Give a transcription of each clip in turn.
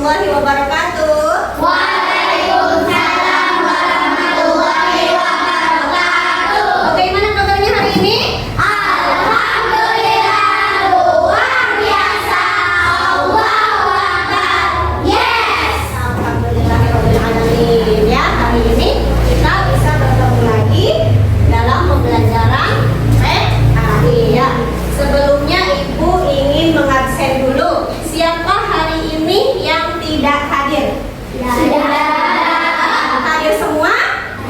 warahmatullahi wabarakatuh. Waalaikumsalam warahmatullahi wabarakatuh. Bagaimana kabarnya hari ini? Alhamdulillah, luar biasa. Allahu Akbar. Yes. Alhamdulillahirrahmanirrahim. Ya, hari ini kita bisa bertemu lagi dalam pembelajaran PKI ya. Sebelumnya Ibu ingin mengabsen dulu. Siapa hari ini yang tidak hadir? Hadir semua?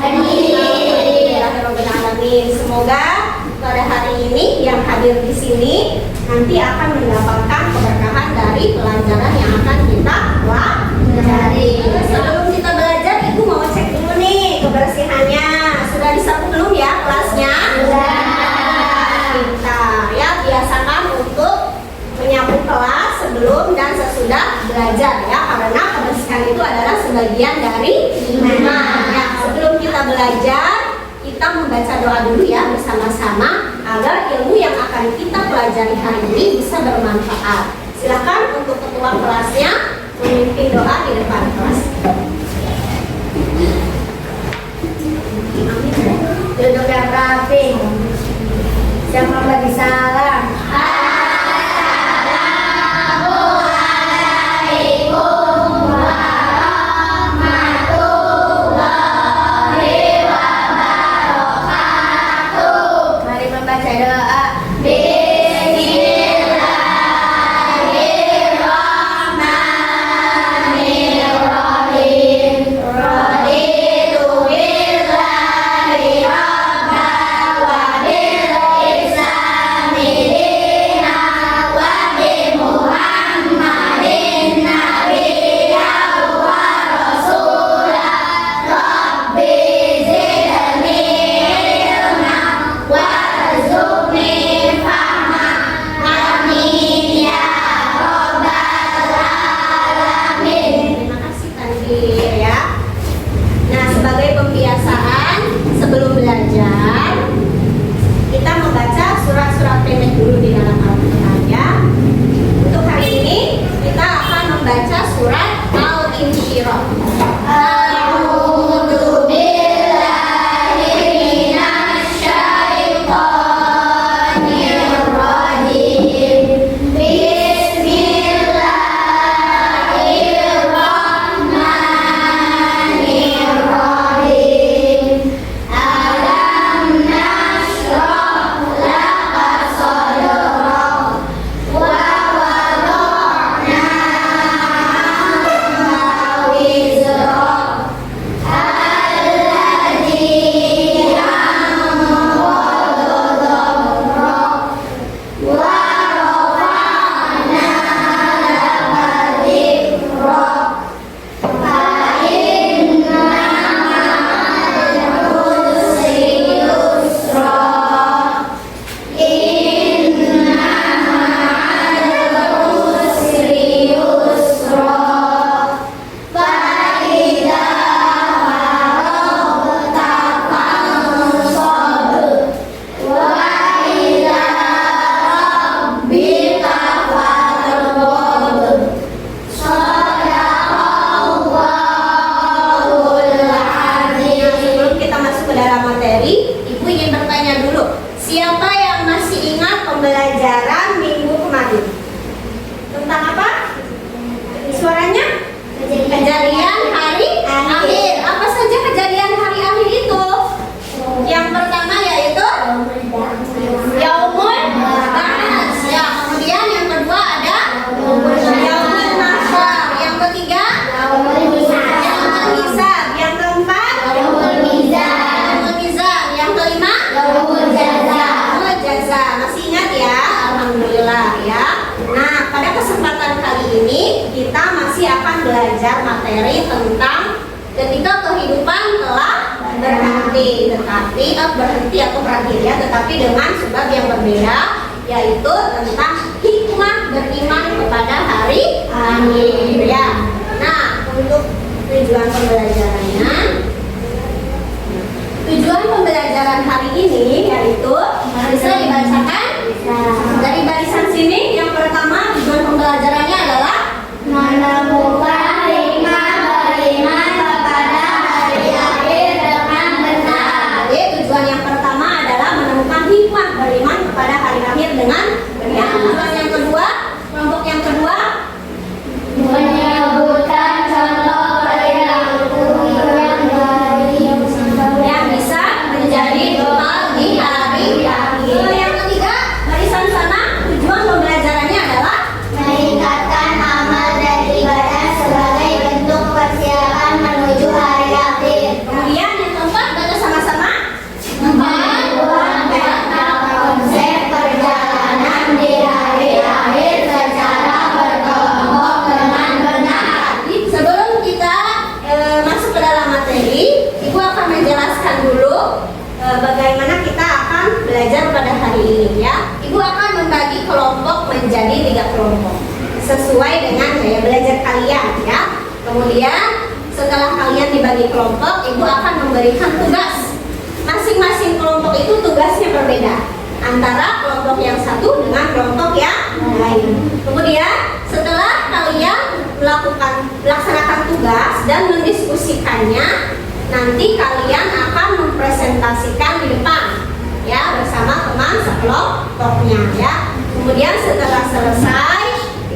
Alhamdulillahirrahmanirrahim. Semoga pada hari ini yang hadir di sini nanti akan mendapatkan keberkahan dari pelajaran yang akan kita pelajari. Sebelum kita belajar, Ibu mau cek dulu nih kebersihannya. Sudah disapu belum ya kelasnya? Sudah. Kita ya biasakan untuk menyapu kelas sebelum dan sesudah belajar ya, karena kebersihan itu adalah sebagian dari iman. Ya, sebelum kita belajar, kita membaca doa dulu ya bersama-sama agar ilmu yang akan kita pelajari hari ini bisa bermanfaat. Silakan untuk ketua kelasnya memimpin doa di depan kelas. Duduk yang rapi. Siapa bagi salam? Assalamualaikum warahmatullahi wabarakatuh. Mari membaca doa. Bismillahirrahmanirrahim. Raditu billahi rabban wa bil islami dinan wa bi Muhammadin nabiyyan wa rasulan. Rabbi zidni ilman warzuqni fahman. Amin ya rabbal alamin. Terima kasih Tanzir ya. Nah, sebagai pembiasaan sebelum belajar, kita membaca surat-surat pendek dulu di dalam Al-Quran ya. Untuk hari ini kita akan membaca surat Al-Insyirah. A'udzu billahi minasyaitonir rajim. Bismillahirrahmanirrahim. Alam nashrah laka sadrak wa wada'na 'anka wizrak alladzi anqadha dhahrak wa rafa'na laka dhikrak fa inna ma'al usri yusra inna ma'al usri yusra fa idza faragta fansab wa ila rabbika farghab. Shadaqallahul azim. Sebelum kita masuk ke dalam materi, Ibu ingin bertanya dulu, siapa yang masih ingat pembelajaran minggu kemarin? Tentang apa? Suaranya? Kejadian hari akhir. Apa saja kejadian hari akhir itu? Yang pertama yaitu Yaumul Ba'ats. Ya, kemudian yang kedua ada Yaumul Mahsyar. Yang ketiga Yaumul Hisab. Yang keempat Yaumul mizan. Yaumul Mizan. Yang kelima Yaumul jaza. Yaumul Jaza. Masih ingat ya? Alhamdulillah ya. Nah, pada kesempatan kali ini kita masih akan belajar materi tentang ketika kehidupan telah berhenti, berhenti atau berakhir ya, tetapi dengan sebab yang berbeda, yaitu tentang hikmah beriman kepada hari akhir ya. Nah, untuk tujuan pembelajarannya, tujuan pembelajaran hari ini yaitu bisa dibacakan dari barisan sini. Yang pertama, tujuan pembelajarannya adalah menemukan kalian ya. Kemudian setelah kalian dibagi kelompok, ibu akan memberikan tugas. Masing-masing kelompok itu tugasnya berbeda antara kelompok yang satu dengan kelompok yang lain. Kemudian setelah kalian melaksanakan tugas dan mendiskusikannya, nanti kalian akan mempresentasikan di depan ya bersama teman sekelompoknya ya. Kemudian setelah selesai,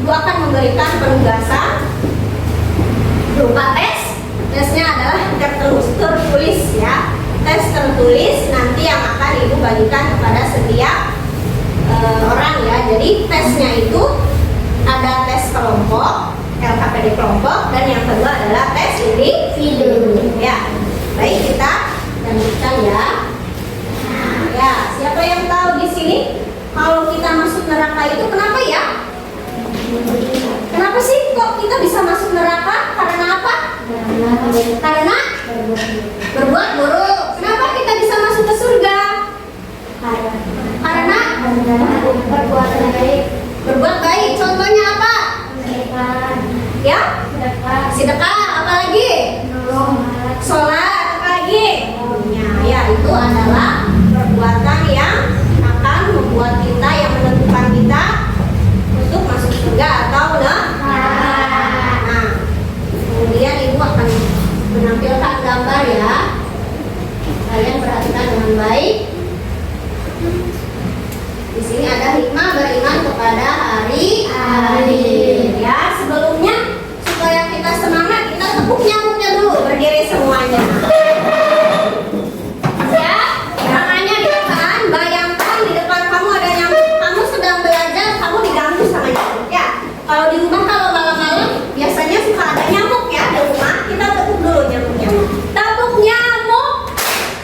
ibu akan memberikan penugasan berupa tes. Tesnya adalah tertulis ya. Tes tertulis nanti yang akan ibu bagikan kepada setiap orang ya. Jadi tesnya itu ada tes kelompok, LKPD kelompok, dan yang kedua adalah tes individu ya. Baik, kita lanjutkan ya. Nah, ya, siapa yang tahu di sini kalau kita masuk neraka itu kenapa ya? Kenapa sih kok kita bisa masuk neraka? Karena apa? Karena berbuat buruk. Kenapa kita bisa masuk ke surga? Karena berbuat baik. berbuat baik. Contohnya apa? Ya? Sedekah. Apalagi? Sholat. Apalagi? Ya, itu adalah perbuatan yang akan membuat kita, yang menentukan kita untuk masuk surga atau neraka. Nah, kemudian ibu akan menampilkan gambar ya. Kalian perhatikan dengan baik. Di sini ada hikmah beriman kepada hari akhir. Ya, sebelumnya supaya kita semangat, kita tepuk nyamuknya dulu, berdiri semuanya. Ya, tangannya di depan. Bayangkan di depan kamu ada nyamuk. Kamu sedang belajar, kamu diganggu sama nyamuk ya. Kalau di rumah, kalau malam-malam biasanya suka ada nyamuk ya di rumah. Kita tepuk dulu nyamuknya. Tepuk nyamuk.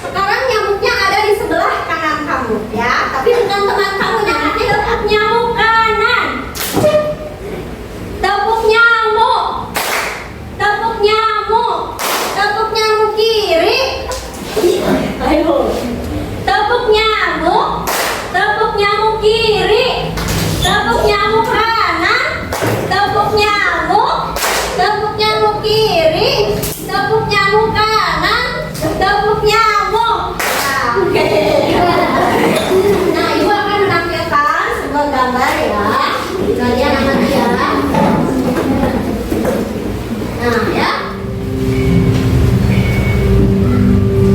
Sekarang nyamuknya ada di sebelah kanan kamu ya. Tapi bukan teman kamu, nyamuknya tepuk nyamuk kanan. Tepuk nyamuk. Tepuk nyamuk. Tepuk nyamuk kiri. Ayo. Tepuk nyamuk. Tepuk nyamuk kiri. Tepuk nyamuk kanan. Tepuk nyamuk. Tepuk nyamuk kiri. Tepuk nyamuk kanan. Tepuk nyamuk. Nah, oke. Nah, ibu akan menampilkan sebuah gambar ya. Kalian amati ya. Nah, ya.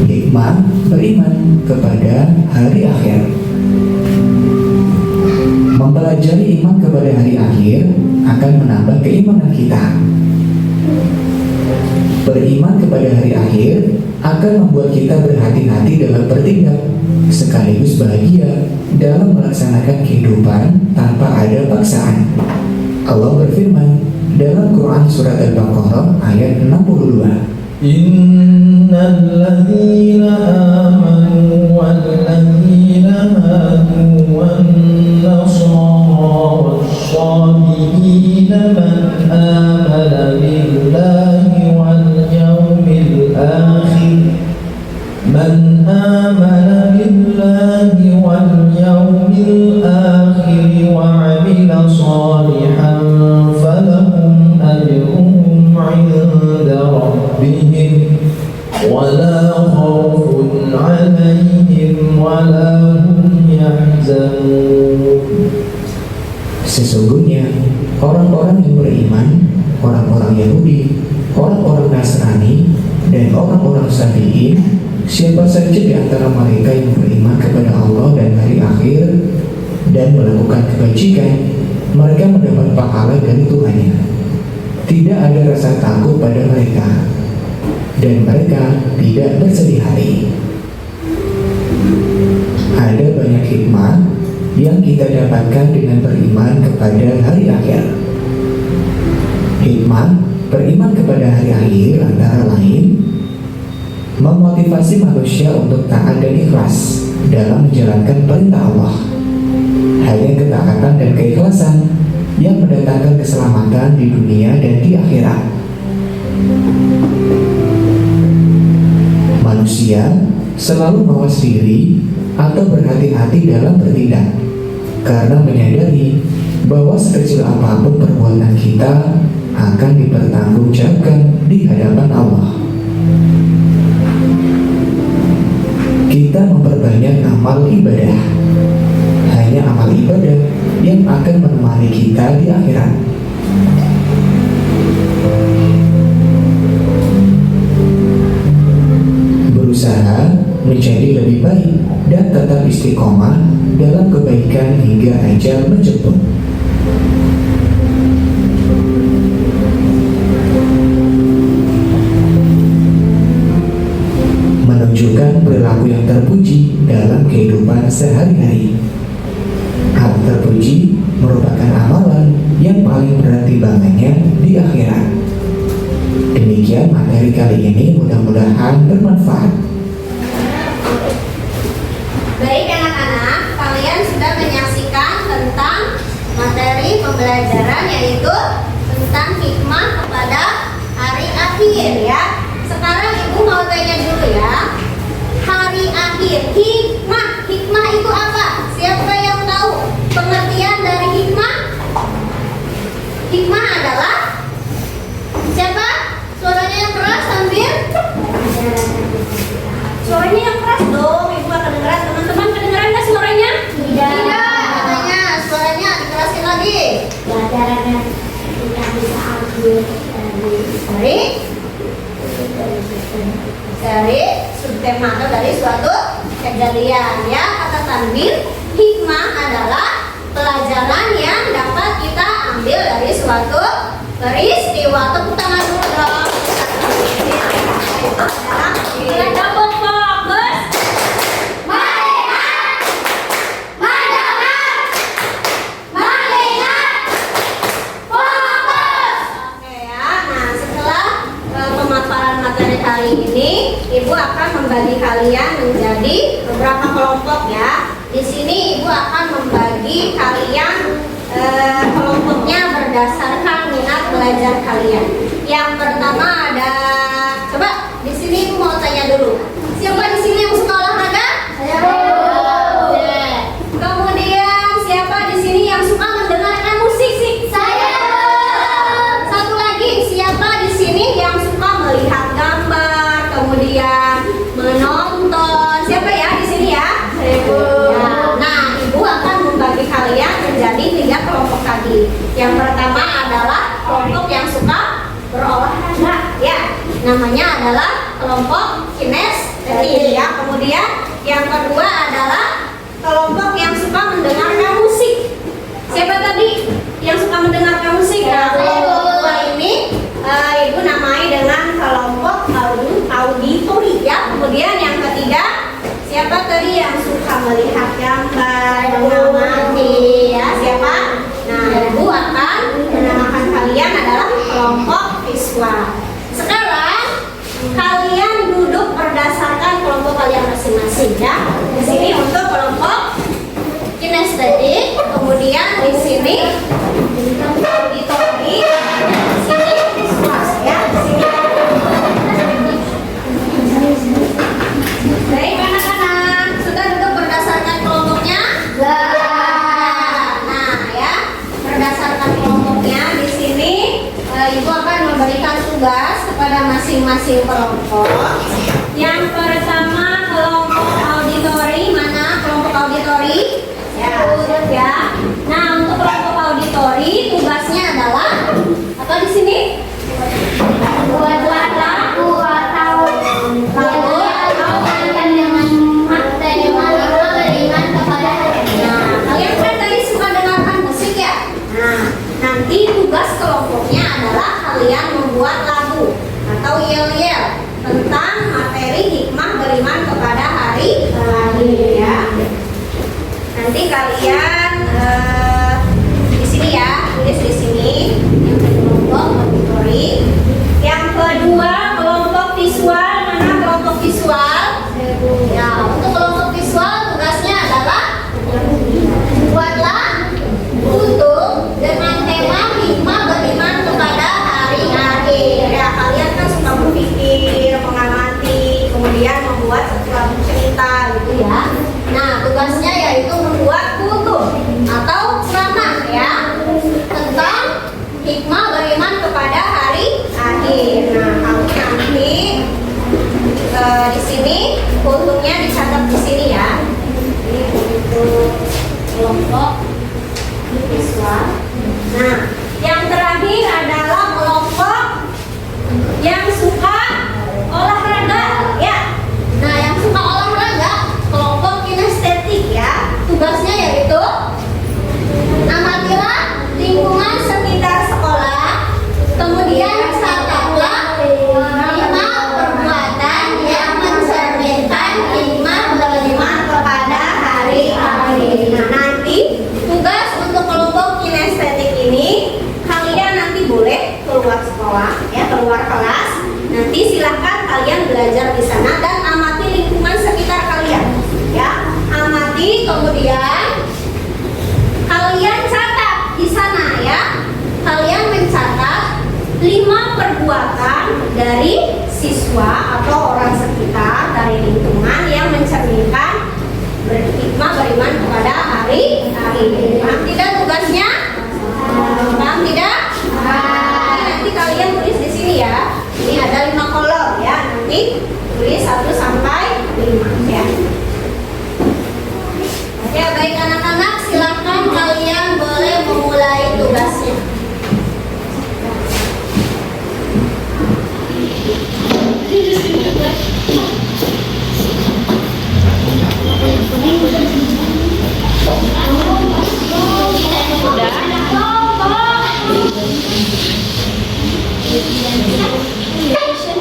Hikmah beriman kepada hari akhir. Mempelajari iman kepada hari akhir akan menambah keimanan kita. Beriman kepada hari akhir akan membuat kita berhati-hati dalam bertindak, sekaligus bahagia dalam melaksanakan kehidupan tanpa ada paksaan. Allah berfirman dalam Quran Surat Al-Baqarah ayat 62. الذين آمنوا والذين هادوا والنصارى والصابئين من آمن بالله واليوم الآخر وعمل صالحا فلهم أجرهم عند ربهم ولا خوف عليهم ولا هم يحزنون. Sesungguhnya orang-orang yang beriman, orang-orang Yahudi, orang-orang Nasrani, dan orang-orang Sabi'in, siapa saja di antara mereka yang beriman kepada Allah dan hari akhir dan melakukan kebajikan, mereka mendapat pahala dari Tuhannya. Tidak ada rasa takut pada mereka, dan mereka tidak bersedih hati. Ada banyak hikmah yang kita dapatkan dengan beriman kepada hari akhir. Hikmah beriman kepada hari akhir antara lain memotivasi manusia untuk taat dan ikhlas dalam menjalankan perintah Allah. Hanya ketaatan dan keikhlasan yang mendatangkan keselamatan di dunia dan di akhirat. Manusia selalu mawas diri atau berhati-hati dalam bertindak karena menyadari bahwa sekecil apapun perbuatan kita akan dipertanggungjawabkan di hadapan Allah. Kita memperbanyak amal ibadah. Hanya amal ibadah yang akan menemani kita di akhirat. Berusaha menjadi lebih baik dan tetap istiqomah dalam kebaikan hingga ajal menjemput. Menunjukkan perilaku yang terpuji dalam kehidupan sehari-hari. Hal terpuji merupakan amalan yang paling berat timbangannya di akhirat. Demikian materi kali ini, mudah-mudahan bermanfaat. Baik anak-anak, kalian sudah menyaksikan tentang materi pembelajaran yaitu tentang hikmah kepada hari akhir ya. Sekarang ibu mau tanya dulu ya. Hari akhir, hikmah itu apa? Siapa yang tahu pengertian dari hikmah? Hikmah adalah siapa? Suaranya yang keras sambil suaranya yang keras dong, ibu gak kedengeran. Teman-teman kedengeran nggak suaranya? Tidak, katanya suaranya dikerasin lagi. Pelajarannya kita bisa ambil dari subtema atau dari suatu kejadian ya. Kata Tanwir, hikmah adalah pelajaran yang dapat kita ambil dari suatu peristiwa. Tepuk tangan dulu dong. Kalian dapat fokus. Melihat, mendengar, melihat, fokus. Oke ya. Nah, setelah pemaparan materi kali ini, ibu akan membagi kalian menjadi beberapa kelompok ya. Di sini ibu akan membagi kalian kelompoknya berdasarkan minat belajar kalian. Yang pertama ada, coba di sini ibu mau tanya dulu. Siapa di sini yang suka olahraga? Oke. Kemudian siapa di sini yang suka mendengarkan musik sih? Saya. Satu lagi, siapa di sini yang suka melihat gambar, kemudian menonton? Siapa ya di sini ya? Ya. Nah, ibu akan membagi kalian menjadi 3 kelompok tadi. Yang pertama adalah kelompok yang suka berolahraga, ya. Namanya adalah kelompok kinestetik ya. Kemudian yang kedua adalah kelompok yang suka mendengarkan musik. Siapa tadi yang suka mendengarkan musik? Nah, kelompok kedua ini ibu namai dengan kelompok auditori ya. Kemudian yang ketiga, siapa tadi yang suka melihat gambar, mengamati ya? Siapa? Nah, ibu akan menamakan kalian adalah kelompok visual. Sekarang kalian duduk berdasarkan kelompok kalian masing-masing ya. Di sini untuk kelompok kinestetik, kemudian di sini auditori, di sini visual ya. Di sini. Baik anak-anak, sudah duduk berdasarkan kelompoknya? Nah ya, berdasarkan kelompoknya di sini ibu akan memberikan tugas kepada masing-masing kelompok. Yang pertama kelompok auditori, mana kelompok auditori? Ya, ya. Nah untuk kelompok auditori tugasnya adalah apa di sini? Buat lagu atau kalian kan tadi suka dengarkan musik ya? Nah, nanti tugas kelompoknya adalah kalian membuat lagu atau yel-yel tentang materi hikmah beriman kepada hari akhir ya. Nanti kalian di sini ya, tulis di sini yang kelompok auditori. Yang kedua kelompok visual, mana kelompok visual? Ya, untuk kelompok visual tugasnya adalah buatlah untuk dengan tema hikmah beriman kepada hari akhir. Ya, kalian kan suka berpikir, mengamati, kemudian membuat satu lagu cerita gitu ya. Nah, tugasnya yaitu membuat kutub luar kelas. Nanti silahkan kalian belajar di sana dan amati lingkungan sekitar kalian. Ya, amati, kemudian kalian catat di sana ya. Kalian mencatat 5 perbuatan dari siswa atau orang sekitar dari lingkungan yang mencerminkan berhikmah beriman kepada hari ini. Paham tidak tugasnya? Paham tidak? Nanti kalian tulis di sini ya. Ini ada 5 kolom ya. Nanti tulis 1 sampai 5 ya. Oke, baik anak-anak, silakan kalian boleh memulai tugasnya.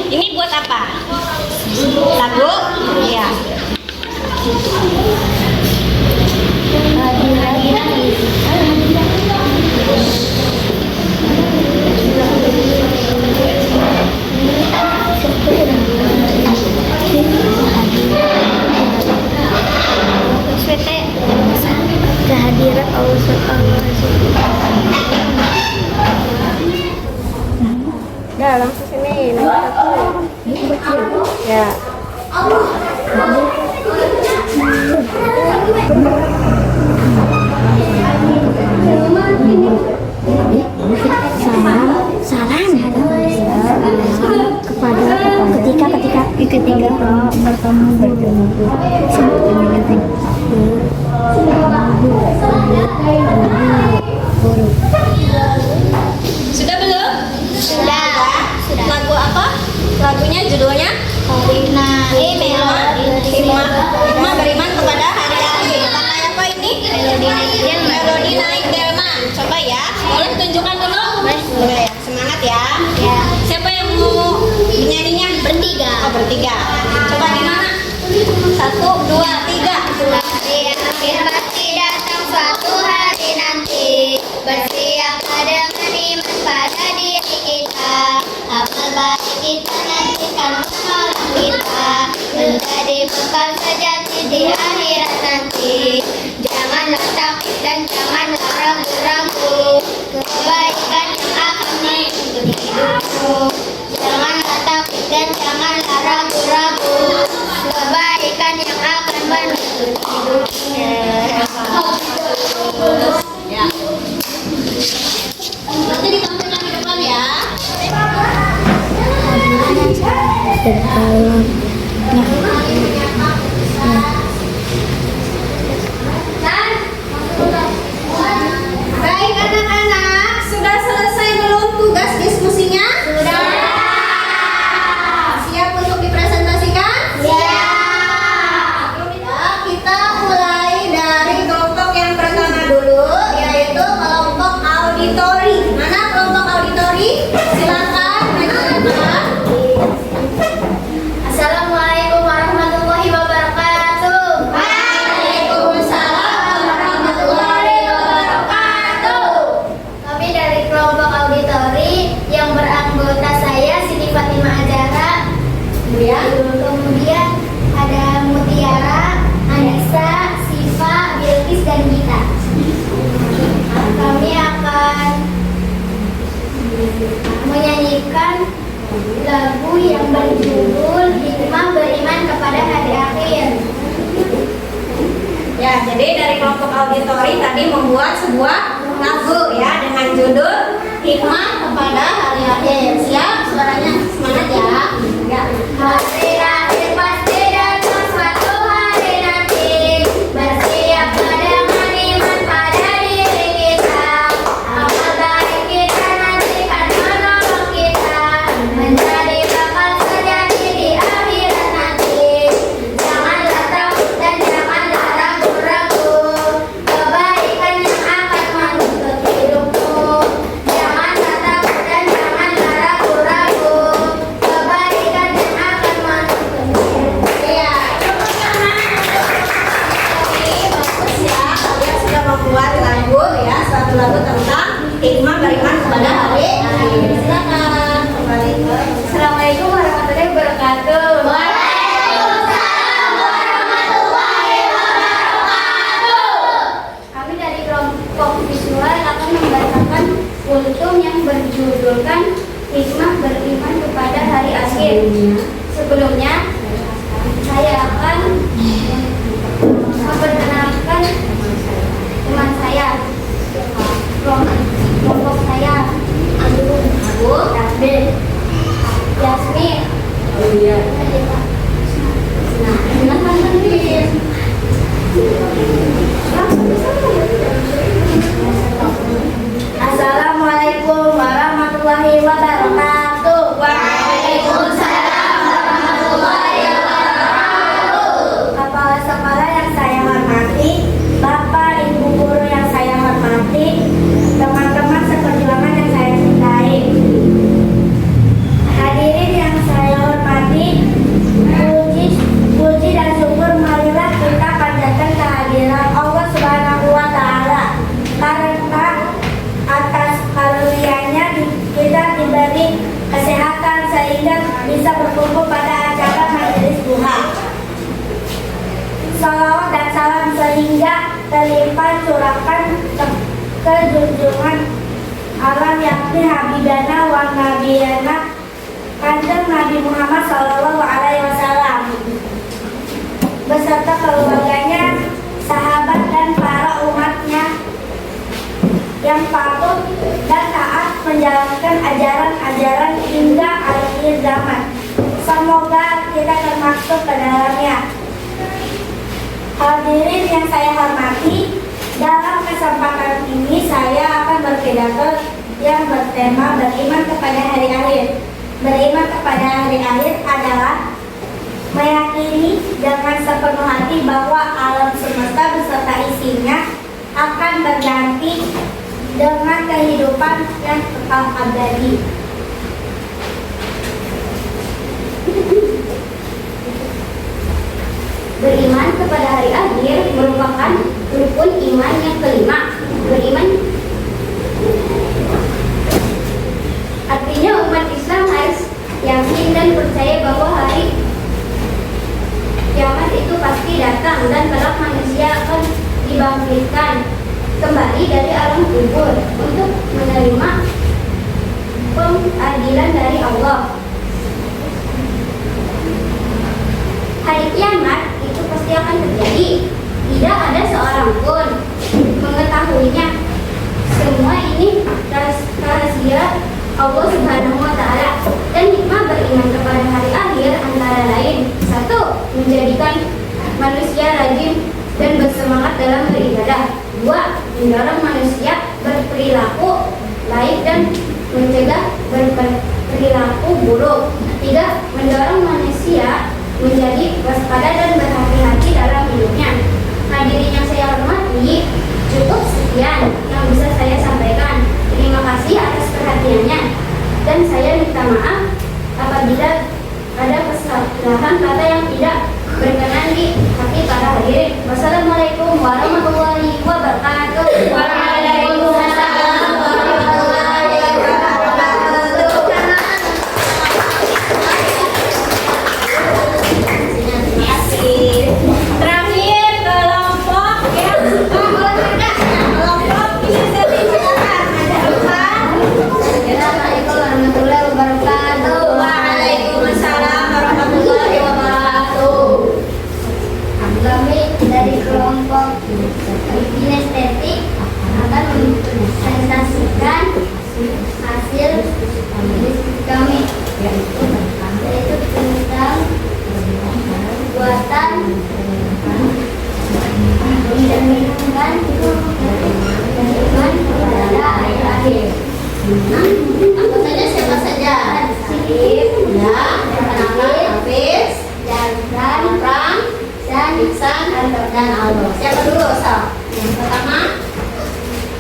Ini buat apa? Lagu? Ya. Kehadiran Allah SWT. Udah langsung sini, nomor 1. Ya. Salam ketika bertemu Sudah belum? Sudah. Lagu apa? Lagunya judulnya? Hikmah beriman kepada hari-hari. Pakai apa ini? Melodi naik delman. Coba ya. Boleh tunjukkan dulu? Boleh. Semangat ya. Siapa yang mau menyanyinya? Bertiga. Oh, bertiga. Coba di mana? 1, 2, 3. Hari akhir pasti datang suatu hari nanti. Bersiaplah dengan iman pada diri kita. Amal baik kita nantikan menolong kita menjadi bekal sejati di akhirat nanti. Janganlah takut dan janganlah ragu-ragu, kebaikan yang akan menuntut hidupmu. Janganlah takut dan janganlah ragu-ragu, kebaikan yang akan menuntut hidupnya. Ya. Nanti ditampilkan di depan ya. Baik anak-anak, sudah selesai belum tugas diskusinya? Sudah. Siap untuk dipresentasikan? Siap. Kita mulai dari kelompok yang pertama dulu, yaitu kelompok auditori. Mana kelompok auditori? Silakan menunjukkan. Assalamualaikum warahmatullahi wabarakatuh. Waalaikumsalam warahmatullahi wabarakatuh. Kami dari kelompok auditori yang beranggota saya Siti Fatimah Azahra. Kemudian ada Mutiara, Anissa, Siva, Bilqis, dan Gita. Kami akan menyanyikan lagu yang berjudul Hikmah Beriman Kepada Hari Akhir. Ya, jadi dari kelompok auditori tadi membuat sebuah lagu ya dengan judul Hikmah Kepada Hari Akhir. Siap? Suaranya semangat ya. Ya. Hari akhir pasti datang suatu hari nanti. Bersiaplah dengan iman pada diri kita. Amal baik kita nantikan menolong kita menjadi bakal sejati di akhirat nanti. Janganlah takut dan janganlah ragu-ragu, kebaikan yang akan menuntut hidupmu. Janganlah takut dan janganlah ragu-ragu, Sebelumnya, saya akan memperkenalkan teman saya, kelompok saya, Abu, Tasbih, Yasmin. Oh iya. Nah, Assalamualaikum warahmatullahi wabarakatuh. Waalaikumsalam warahmatullahi wabarakatuh. Kepala sekolah yang saya hormati, Bapak Ibu guru yang saya hormati, teman-teman seperjuangan yang saya cintai, hadirin yang saya hormati, puji dan syukur marilah kita panjatkan kehadiran Allah Subhanahu wa Ta'ala, karena atas karunia-Nya kita diberi kesehatan sehingga bisa berkumpul pada acara majelis duha. Salawat dan salam sehingga terlimpah curahkan ke junjungan alam yakni Habibana wa Nabiyana Kanjeng Nabi Muhammad Sallallahu Alaihi Wasallam beserta keluarganya, sahabat dan para umatnya yang patuh dan taat menjalankan ajaran-ajaran hingga akhir zaman. Semoga kita termasuk ke dalamnya. Hadirin yang saya hormati, dalam kesempatan ini saya akan berpidato yang bertema beriman kepada hari akhir. Beriman kepada hari akhir adalah meyakini dengan sepenuh hati bahwa alam semesta beserta isinya akan berganti dengan kehidupan yang kekal abadi. Beriman kepada hari akhir merupakan rukun iman yang kelima. Beriman artinya umat Islam harus yakin dan percaya bahwa hari kiamat itu pasti datang dan kelak manusia akan dibangkitkan kembali dari alam kubur untuk menerima pengadilan dari Allah. Hari kiamat itu pasti akan terjadi. Tidak ada seorang pun mengetahuinya. Semua ini rahasia Allah Subhanahu wa Ta'ala. Dan hikmah beriman kepada hari akhir antara lain: 1. Menjadikan manusia rajin dan bersemangat dalam beribadah. 2. Mendorong manusia berperilaku baik dan mencegah berperilaku buruk. 3. Mendorong manusia menjadi waspada dan berhati-hati dalam hidupnya. Hadirin yang saya hormati, cukup sekian yang bisa saya sampaikan. Terima kasih atas perhatiannya, dan saya minta maaf apabila ada kesalahan kata yang tidak berkenan di hati para hadirin. Wassalamualaikum warahmatullahi wabarakatuh. Waalaikumsalam warahmatullahi wabarakatuh. Terima kasih. Terakhir kelompok yang kelompok inisiatif silakan. Assalamualaikum warahmatullahi wabarakatuh. Waalaikumsalam warahmatullahi wabarakatuh. Kami dari kelompok kinestetik akan mempresentasikan hasil diskusi kami, yaitu tentang buatan mencerminkan beriman kepada hari akhir. Apa saja, siapa saja? Sip, ya, Hafiz, dan Pram, dan Iksan, dan Aldo. Siapa dulu, Sal? Yang pertama,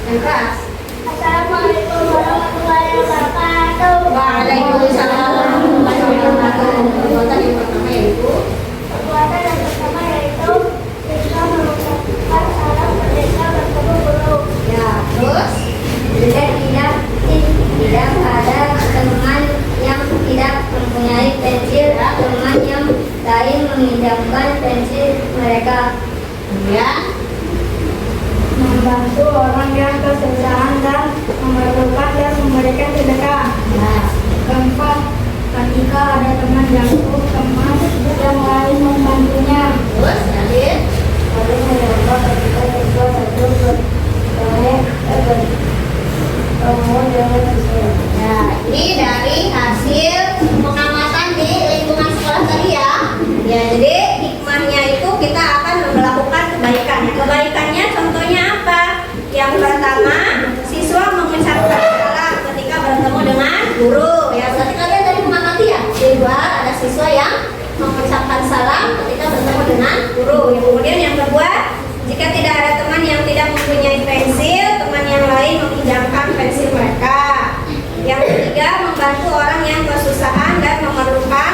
yang keras. Assalamualaikum warahmatullahi wabarakatuh. Waalaikumsalam warahmatullahi wabarakatuh. Perbuatan yang pertama yaitu kita mengucapkan salam merdeka bertemu guru. Ya, terus tidak ada teman yang tidak mempunyai pensil, teman yang lain meminjamkan pensil mereka. Ya, membantu orang yang kesusahan dan memerlukan dan memberikan sedekah. Ya. Keempat, ketika ada teman menjangkau teman yang lain membantunya. Terus lanjut. Saling menjaga ketika siswa satu bertemu dengan siswa. Ya, ini dari hasil pengamatan di lingkungan sekolah tadi ya. Ya, jadi hikmahnya itu kita akan melakukan kebaikan. Kebaikannya contohnya apa? Yang pertama, siswa mengucapkan salam ketika bertemu dengan guru. Ya, berarti kalian dari mengamati ya. Di luar ada siswa yang mengucapkan salam ketika bertemu dengan guru. Kemudian yang kedua, jika tidak ada teman yang tidak mempunyai pensil, teman yang lain meminjamkan pensil mereka. Yang ketiga, membantu orang yang kesusahan dan memerlukan,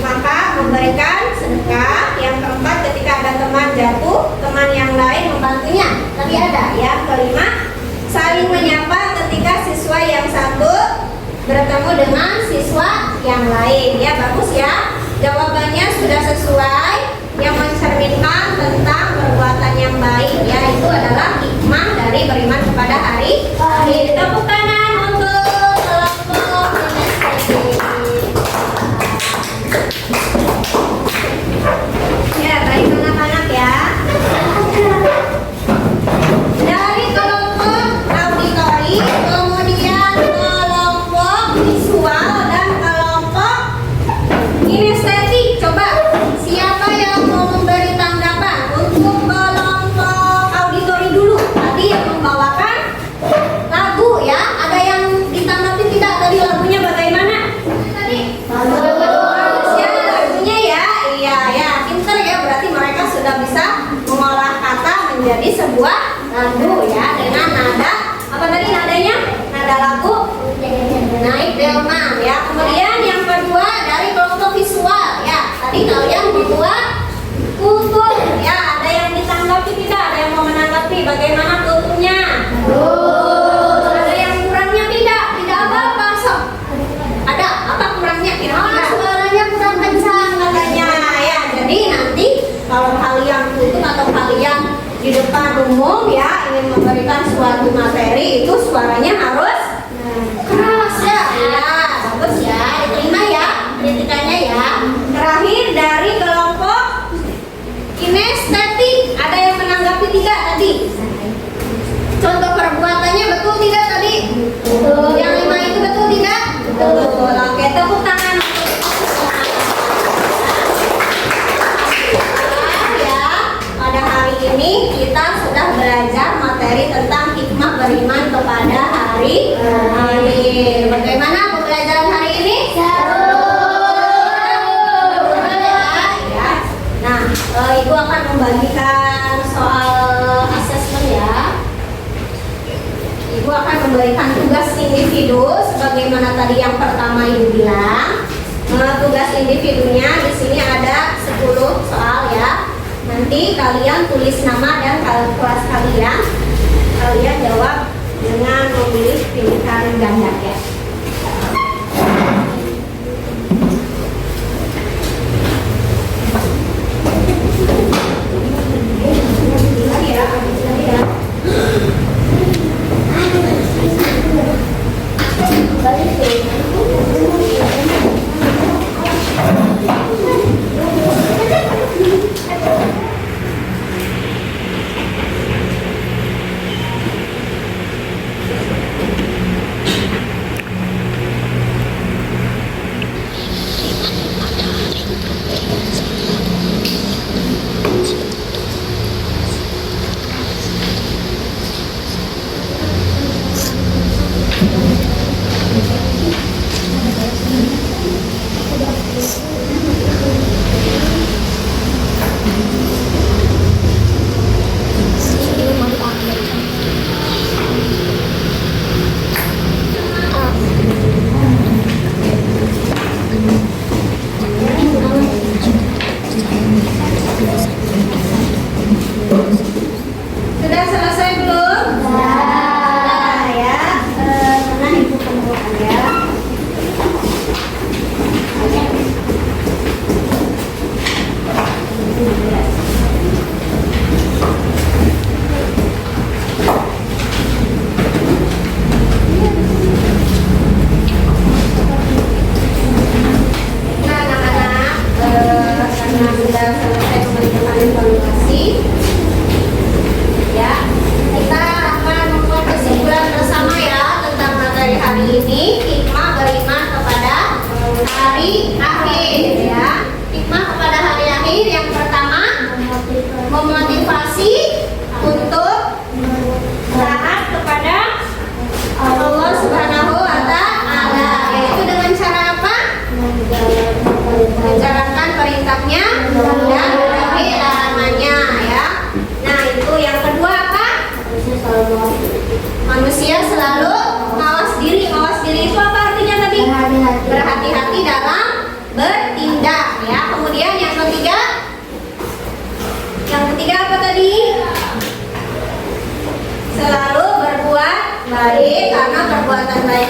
maka memberikan sedekah. Yang keempat, ketika ada teman jatuh, teman yang lain membantunya. Tadi ada. Yang kelima, saling menyapa ketika siswa yang satu bertemu dengan siswa yang lain. Ya, bagus ya. Jawabannya sudah sesuai, yang mencerminkan tentang perbuatan yang baik. Ya, itu adalah hikmah dari beriman kepada hari akhir. Tepuk tangan untuk kelompok MSTP. Ya, baik anak-anak ya. Dari kelompok auditori, kemudian kelompok visual dan kelompok kinestetik. Coba siapa yang mau memberi tanggapan untuk kelompok auditori dulu? Tadi yang membawakan lagu ya. Ada yang ditanggapi tidak tadi lagunya bagaimana? Tadi bagus ya lagunya ya. Iya ya, pinter ya. Berarti mereka sudah bisa mengolah kata menjadi sebuah lagu ya dengan nada apa tadi nadanya? Nada lagu naik delman ya. Kemudian yang kedua dari kelompok visual ya. Tadi kalian membuat kultur ya. Ada yang ditanggapi tidak? Ada yang mau menanggapi bagaimana kulturnya? Ada yang kurangnya tidak? Tidak apa-apa sob. Ada apa kurangnya? Kira-kira suaranya kurang kencang katanya ya. Jadi nanti kalau kalian kultur atau kalian di depan umum ya ingin memberikan suatu materi itu suaranya harus keras ya. Ya, bagus ya. Diterima ya kritikannya ya. Terakhir dari kelompok kinestetik, ada yang menanggapi tidak tadi? Contoh perbuatannya betul tidak tadi? Yang 5 itu betul tidak? Betul. Oke, tepuk tangan untuk ya. Pada hari ini kita sudah belajar materi tentang hikmah beriman kepada hari akhir. Bagaimana pembelajaran hari ini? Ibu akan membagikan soal asesmen ya. Ibu akan memberikan tugas individu sebagaimana tadi yang pertama Ibu bilang. Tugas individunya di sini ada 10 soal ya. Nanti kalian tulis nama dan kelas kalian. Kalian jawab dengan memilih pilihan ganda ya.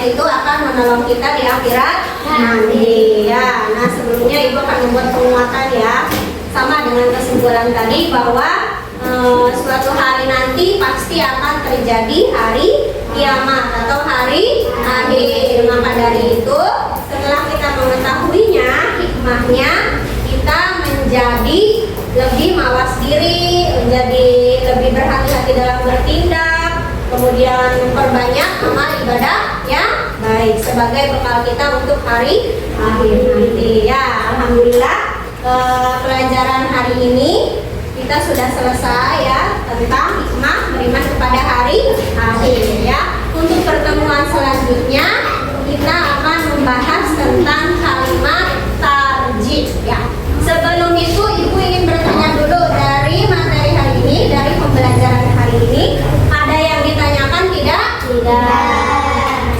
itu akan menolong kita di akhirat nanti ya. Nah, sebelumnya Ibu akan membuat penguatan ya, sama dengan kesimpulan tadi bahwa suatu hari nanti pasti akan terjadi hari kiamat atau hari akhir. Maka dari itu, setelah kita mengetahuinya, hikmahnya, kita menjadi lebih mawas diri, menjadi lebih berhati-hati dalam bertindak, kemudian memperbanyak amal ibadah yang baik sebagai bekal kita untuk hari akhir nanti ya. Alhamdulillah, pelajaran hari ini kita sudah selesai ya tentang hikmah beriman kepada hari akhir ya. Untuk pertemuan selanjutnya kita akan membahas tentang kalimat tarjih ya. Sebelum itu Ibu ingin bertanya dulu, dari materi hari ini, dari pembelajaran hari ini, ada yang ditanyakan tidak? Tidak.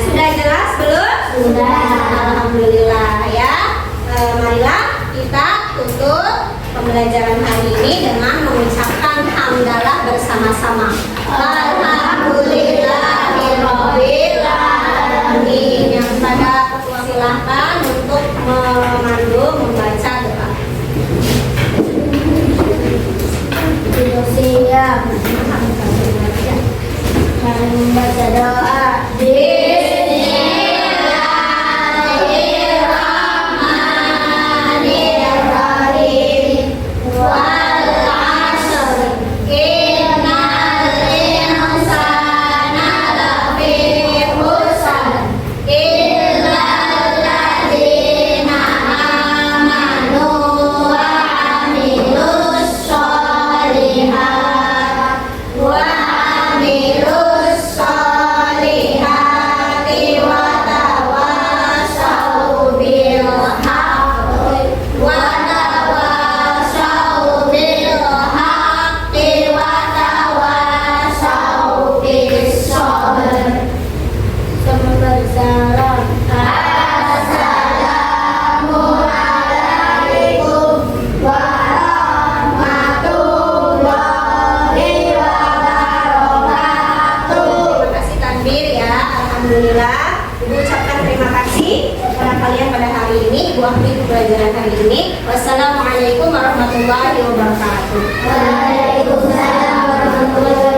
Sudah jelas belum? Sudah. Alhamdulillah ya. Marilah kita tutup pembelajaran hari ini dengan mengucapkan hamdalah bersama-sama. Alhamdulillahirabbil alamin. Yang pada silahkan untuk memandu membaca doa. Siap. Membaca doa. Alhamdulillah, Ibu ucapkan terima kasih kepada kalian pada hari ini. Ibu akhiri pembelajaran hari ini. Wassalamualaikum warahmatullahi wabarakatuh. Waalaikumsalam warahmatullahi wabarakatuh.